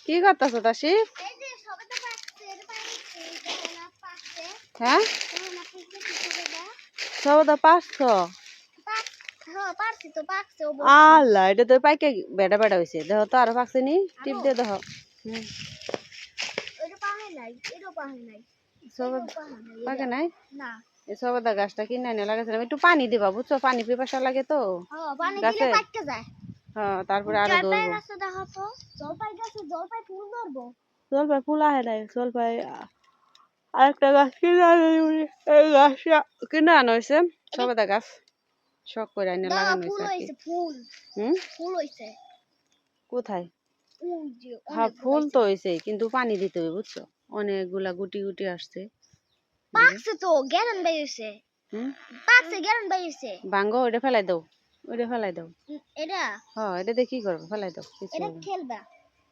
কি করতেছো তাসি? হ্যাঁ সবদা পাঁচশো। আল্লাহ এটা তো পাইকে বেটা বেটা হয়েছে দেখো তো আরো পাকছে নি টিপ দিয়ে দেখো। পাকে নাই সবদা গাছটা কিনে এনে লাগাইছিলাম একটু পানি দিবা বুঝছো পানি পিপাসা লাগে তো গাছে। হ্যাঁ তারপরে আরো ধরবো জলপাই ফুল আহে নাই জলপাই আরেকটা গাছ কিনে আনে এই গাছটা কিনে আনা হয়েছে সবেদা গাছ শখ করে এনে লাগানো হয়েছে কোথায়? হ্যাঁ ফুল তো হয়েছে কিন্তু পানি দিতে হবে বুঝছো অনেকগুলা গুটি গুটি আসছে ভাঙ্গো ওইটা ফেলাই দাও ওইটা ফেলাই দাও হ্যাঁ এটা দিয়ে কি করবো ফেলাই দাও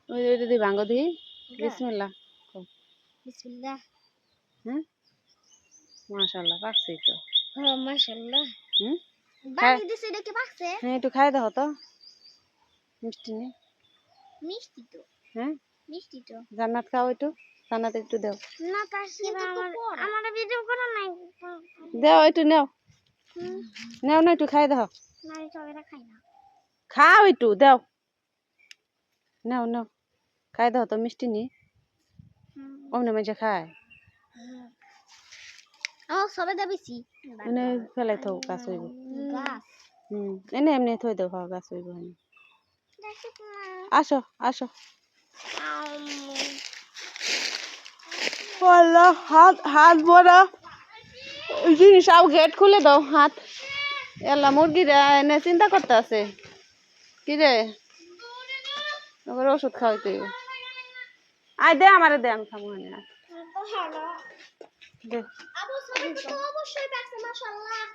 ওইটা দিয়ে ভাঙ্গো দিই বিসমিল্লাহ হ্যাঁ মাশাআল্লাহ পাকছে তো মাশাআল্লাহ হ্যাঁ একটু খাই দাও তো মিষ্টি নেই মিষ্টি তো হ্যাঁ মিষ্টি তো জান্নাত খাও একটু জান্নাত একটু দাও না আমার ভিডিও করা নাই দাও একটু নাও নাও না একটু খাই দাও না আমি সবেরা খাই না খাও একটু দাও নাও নাও খাই দাও তো মিষ্টি নেই অমনে মাঝে খায় সবেদা বেশি মানে ফেলাই থাও গাছ হইব এনে এমনি থই দাও হ্যাঁ গাছ হইব আসো আসো হাত হাত বড়া জিনিস আও গেট খুলে দাও হাত এলা মুরগিরা এনে চিন্তা করতে আছে কি রে ওর ওষুধ খাওয়াইতে আয় দে আমারে দে আমি খাবো না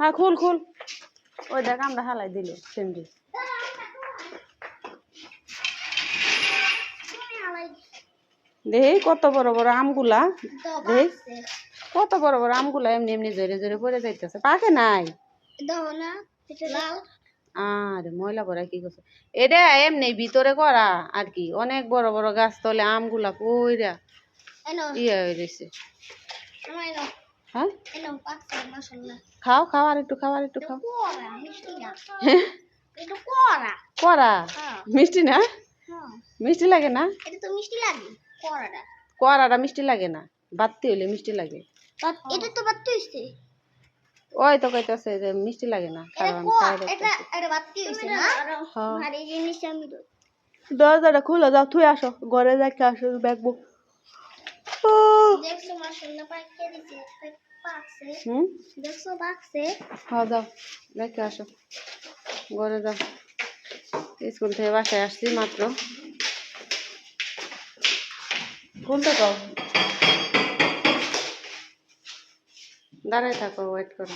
হ্যাঁ খুল খুল ওই দেখ আমরা হালাই দিল সেমডি দেখ কত বড় বড় আমগুলা দেখ কত বড় বড় আমগুলা এমনি এমনি জোরে জোরে পড়ে যাইতেছে পাকে নাই আর ময়লা ভরা কি করছে এটা এমনি ভিতরে করা আর কি অনেক বড় বড় গাছ তলে আমগুলা পইরা ইয়ে হয়ে গেছে হ্যাঁ খাও খাও আর একটু খাও আর একটু খাও করা মিষ্টি না মিষ্টি লাগে না করাটা মিষ্টি লাগে না বাত্তি হইলে মিষ্টি লাগে ওই তো কইতাছে যে মিষ্টি লাগে না দরজাটা খুলে যাও থুই আসো ঘরে যাকে আসো ব্যাগ বুক হ্যাঁ যাও দেখে আসো ঘরে যাও স্কুল থেকে বাসায় আসছি মাত্র খুলতে কও দাঁড়ায় থাকো ওয়েট করো